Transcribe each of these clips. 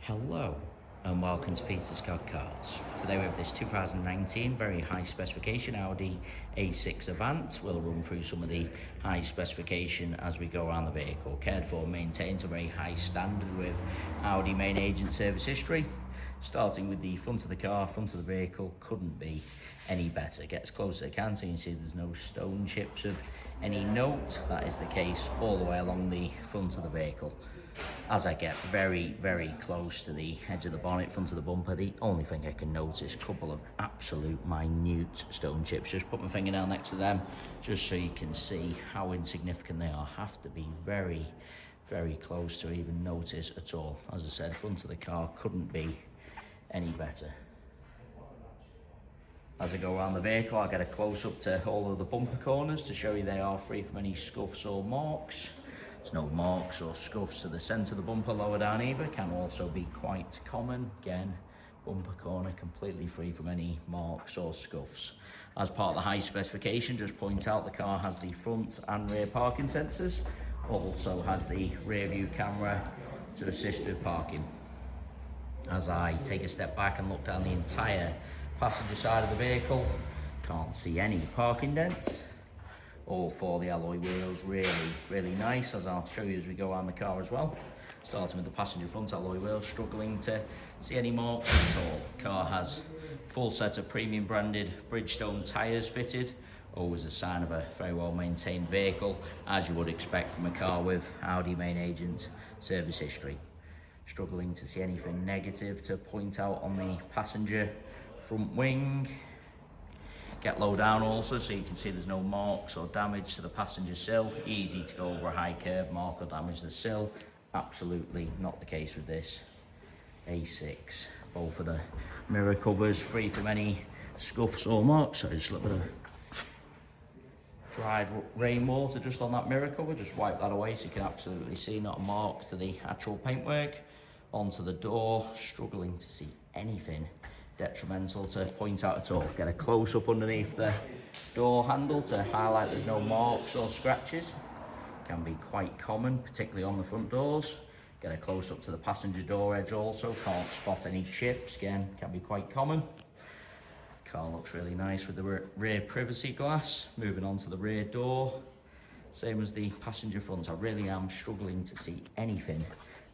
Hello and welcome to Peter's Cars. Today we have this 2019 very high specification Audi A6 Avant. We'll run through some of the high specification as we go around the vehicle. Cared for, maintained to a very high standard with Audi main agent service history. Starting with the front of the car, front of the vehicle, couldn't be any better. Get as close as I can so you can see there's no stone chips of any note. That is the case all the way along the front of the vehicle. As I get very, very close to the edge of the bonnet, front of the bumper, the only thing I can notice, a couple of absolute minute stone chips. Just put my fingernail next to them, just so you can see how insignificant they are. Have to be very, very close to even notice at all. As I said, front of the car couldn't be any better. As I go around the vehicle, I get a close-up to all of the bumper corners to show you they are free from any scuffs or marks. There's no marks or scuffs to the centre of the bumper, lower down either. Can also be quite common. Again, bumper corner completely free from any marks or scuffs. As part of the high specification, just point out the car has the front and rear parking sensors. Also has the rear view camera to assist with parking. As I take a step back and look down the entire passenger side of the vehicle, can't see any parking dents. All four of the alloy wheels really nice, as I'll show you as we go around the car as well. Starting with the passenger front alloy wheels, struggling to see any marks at all. Car has full set of premium branded Bridgestone tyres fitted, always a sign of a very well maintained vehicle, as you would expect from a car with Audi main agent service history. Struggling to see anything negative to point out on the passenger front wing. Get low down also so you can see there's no marks or damage to the passenger sill. Easy to go over a high curb, mark or damage the sill. Absolutely not the case with this A6. Both of the mirror covers free from any scuffs or marks. So just a little bit of dried rainwater just on that mirror cover. Just wipe that away so you can absolutely see not a mark to the actual paintwork. Onto the door, struggling to see anything detrimental to point out at all. Get a close-up underneath the door handle to highlight there's no marks or scratches. Can be quite common, particularly on the front doors. Get a close-up to the passenger door edge also. Can't spot any chips, again, can be quite common. Car looks really nice with the rear privacy glass. Moving on to the rear door. Same as the passenger front, I really am struggling to see anything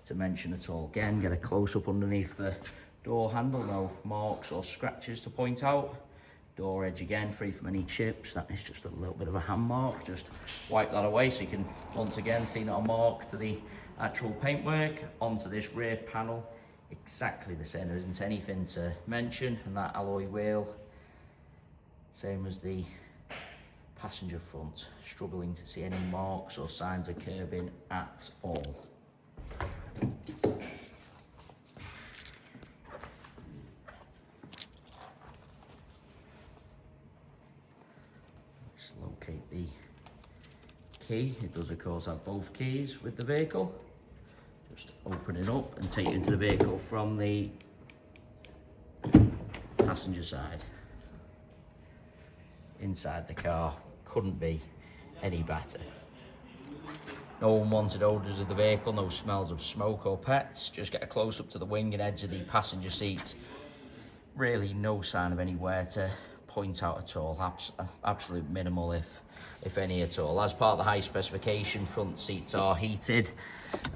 to mention at all. Again, get a close-up underneath the door handle, no marks or scratches to point out. Door edge again, free from any chips. That is just a little bit of a hand mark. Just wipe that away so you can once again see not a mark to the actual paintwork. Onto this rear panel, exactly the same. There isn't anything to mention. And that alloy wheel, same as the passenger front. Struggling to see any marks or signs of curbing at all. Locate the key. It does of course have both keys with the vehicle. Just open it up and take it into the vehicle from the passenger side. Inside the car, couldn't be any better. No unwanted odours of the vehicle, no smells of smoke or pets. Just get a close up to the wing and edge of the passenger seat. Really no sign of any wear to point out at all. Absolute minimal if any at all. As part of the high specification, front seats are heated,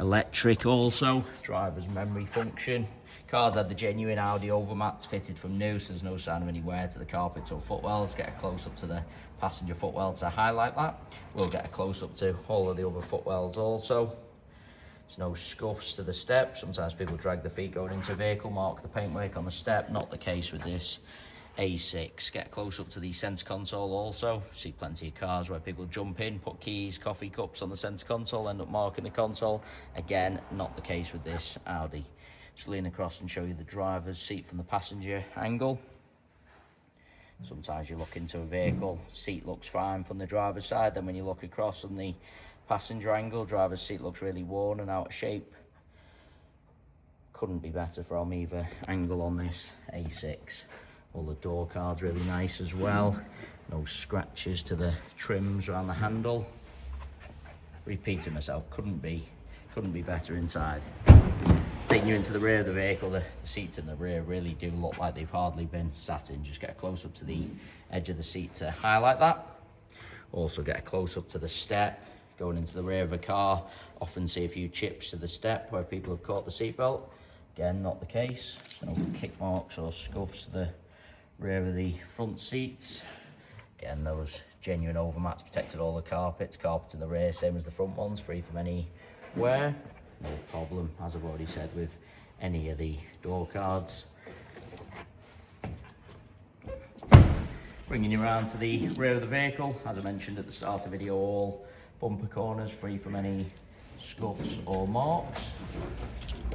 electric also, driver's memory function. Car's had the genuine Audi overmats fitted from new, so there's no sign of any wear to the carpets or footwells. Get a close up to the passenger footwell to highlight that. We'll get a close up to all of the other footwells also. There's no scuffs to the step. Sometimes people drag the feet going into a vehicle, mark the paintwork on the step. Not the case with this A6. Get close up to the centre console also. See plenty of cars where people jump in, put keys, coffee cups on the centre console, end up marking the console. Again, not the case with this Audi. Just lean across and show you the driver's seat from the passenger angle. Sometimes you look into a vehicle, seat looks fine from the driver's side, then when you look across on the passenger angle, driver's seat looks really worn and out of shape. Couldn't be better from either angle on this A6. All the door cards really nice as well. No scratches to the trims around the handle. Repeating myself, couldn't be better inside. Taking Getting you into the rear of the vehicle, the seats in the rear really do look like they've hardly been sat in. Just get a close up to the edge of the seat to highlight that. Also get a close up to the step going into the rear of a car. Often see a few chips to the step where people have caught the seatbelt. Again, not the case. No kick marks or scuffs to the rear of the front seats. Again, those genuine overmats protected all the carpets. Carpet in the rear, same as the front ones, free from any wear. No problem, as I've already said, with any of the door cards. Bringing you around to the rear of the vehicle, as I mentioned at the start of the video, all bumper corners free from any scuffs or marks.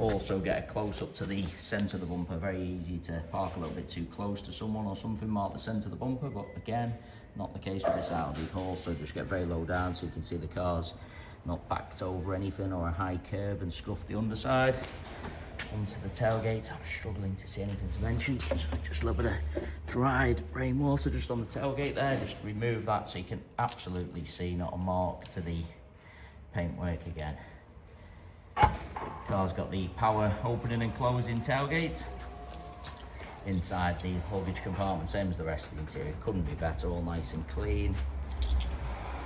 Also get a close up to the centre of the bumper. Very easy to park a little bit too close to someone or something, mark the centre of the bumper, but again, not the case with this Audi. Also just get very low down so you can see the car's not backed over anything or a high curb and scuff the underside. Onto the tailgate, I'm struggling to see anything to mention, so just a little bit of dried rainwater just on the tailgate there. Just remove that so you can absolutely see not a mark to the paintwork again. Car's got the power opening and closing tailgate. Inside the luggage compartment, same as the rest of the interior, couldn't be better, all nice and clean.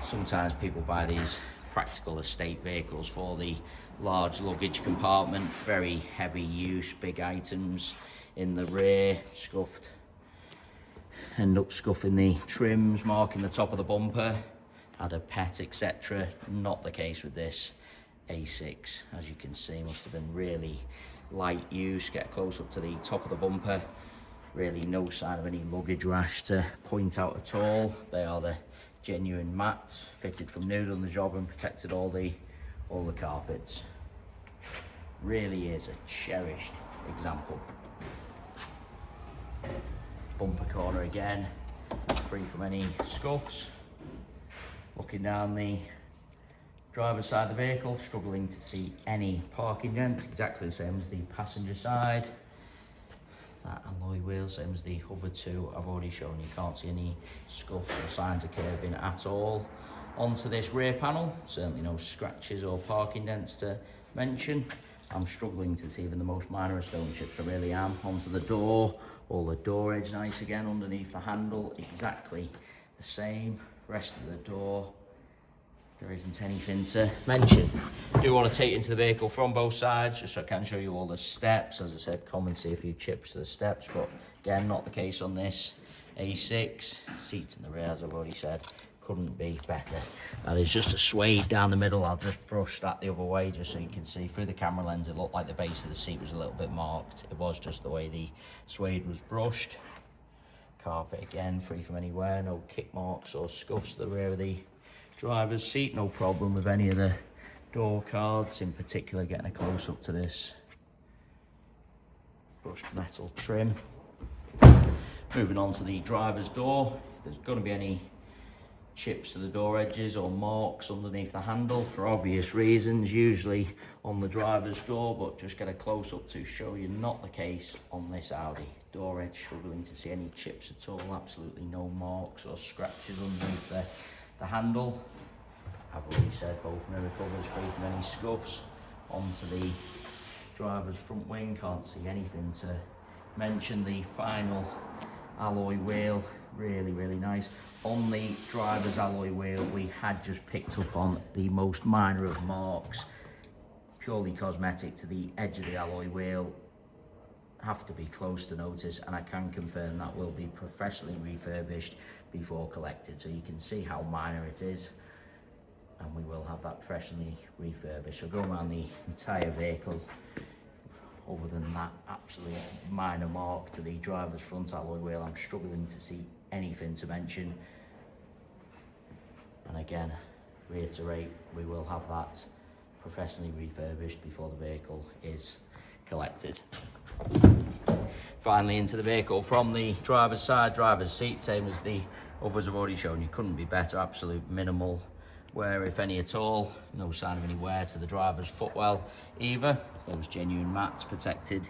Sometimes people buy these practical estate vehicles for the large luggage compartment, very heavy use, big items in the rear, scuffed, end up scuffing the trims, marking the top of the bumper, had a pet, etc. Not the case with this A6. As you can see, must have been really light use. Get close up to the top of the bumper, really no sign of any luggage rash to point out at all. They are the genuine mats, fitted from new, done the job and protected all the carpets. Really is a cherished example. Bumper corner again, free from any scuffs. Looking down the driver's side of the vehicle, struggling to see any parking dents, exactly the same as the passenger side. That alloy wheel, same as the other two I've already shown. You can't see any scuffs or signs of curbing at all. Onto this rear panel, certainly no scratches or parking dents to mention. I'm struggling to see even the most minor of stone chips, I really am. Onto the door, all the door edge nice again, underneath the handle, exactly the same. Rest of the door, there isn't anything to mention. I do want to take it into the vehicle from both sides, just so I can show you all the steps. As I said, common see a few chips to the steps, but again, not the case on this A6. Seats in the rear, as I've already said, couldn't be better. That is just a suede down the middle. I'll just brush that the other way, just so you can see through the camera lens. It looked like the base of the seat was a little bit marked. It was just the way the suede was brushed. Carpet again, free from any wear, no kick marks or scuffs to the rear of the driver's seat. No problem with any of the door cards, in particular getting a close up to this brushed metal trim. Moving on to the driver's door, if there's going to be any chips to the door edges or marks underneath the handle, for obvious reasons, usually on the driver's door, but just get a close up to show you not the case on this Audi. Door edge, struggling to see any chips at all, absolutely no marks or scratches underneath the handle. I've already said both mirror covers free from any scuffs. Onto the driver's front wing, can't see anything to mention. The final alloy wheel, really nice. On the driver's alloy wheel, we had just picked up on the most minor of marks, purely cosmetic to the edge of the alloy wheel. Have to be close to notice, and I can confirm that will be professionally refurbished before collected, so you can see how minor it is, and we will have that professionally refurbished. So go around the entire vehicle. Other than that absolute minor mark to the driver's front alloy wheel, I'm struggling to see anything to mention. And again, reiterate, we will have that professionally refurbished before the vehicle is collected. Finally into the vehicle from the driver's side, driver's seat, same as the others I've already shown you, couldn't be better. Absolute minimal wear, if any at all. No sign of any wear to the driver's footwell either. Those genuine mats protected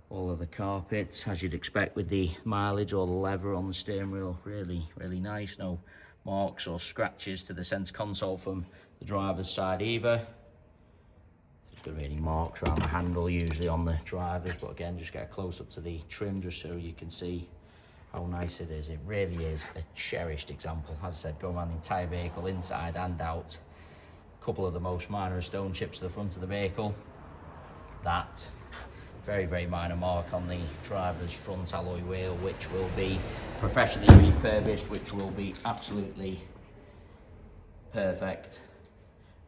all of the carpets, as you'd expect with the mileage, or the leather on the steering wheel. Really nice. No marks or scratches to the center console from the driver's side either. going to be any marks around the handle, usually on the drivers, but again, just get a close up to the trim just so you can see how nice it is. It really is a cherished example. As I said, going around the entire vehicle, inside and out. A couple of the most minor stone chips to the front of the vehicle. That very, very minor mark on the driver's front alloy wheel, which will be professionally refurbished, which will be absolutely perfect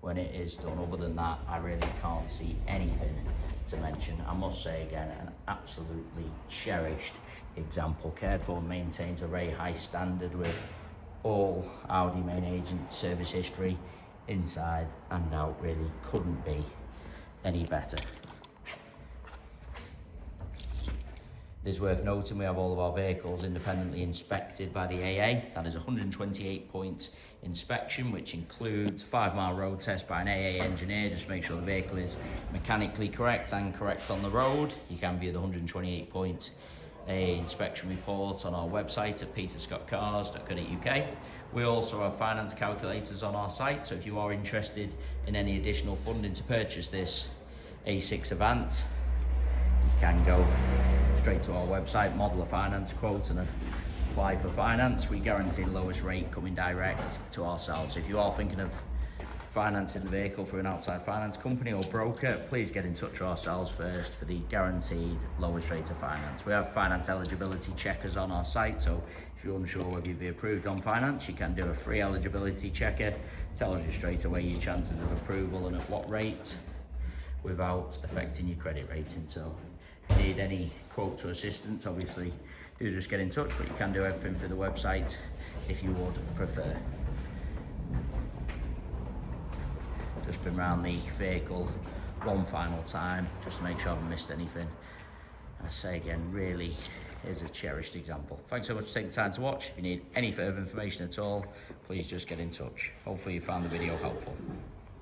when it is done. Other than that, I really can't see anything to mention. I must say again, an absolutely cherished example, cared for and maintained to a very high standard, with all Audi main agent service history inside and out. Really couldn't be any better. It is worth noting we have all of our vehicles independently inspected by the AA. That is a 128-point inspection, which includes a 5-mile road test by an AA engineer, just to make sure the vehicle is mechanically correct and correct on the road. You can view the 128-point AA inspection report on our website at peterscottcars.co.uk. We also have finance calculators on our site, so if you are interested in any additional funding to purchase this A6 Avant, you can go straight to our website, model a finance quote and apply for finance. We guarantee the lowest rate coming direct to ourselves. If you are thinking of financing the vehicle through an outside finance company or broker, please get in touch with ourselves first for the guaranteed lowest rate of finance. We have finance eligibility checkers on our site, so if you're unsure whether you'll be approved on finance, you can do a free eligibility checker. It tells you straight away your chances of approval and at what rate, without affecting your credit rating. So if you need any quote or assistance, obviously do just get in touch, but you can do everything through the website if you would prefer. Just been around the vehicle one final time just to make sure I haven't missed anything. And I say again, really is a cherished example. Thanks so much for taking the time to watch. If you need any further information at all, please just get in touch. Hopefully you found the video helpful.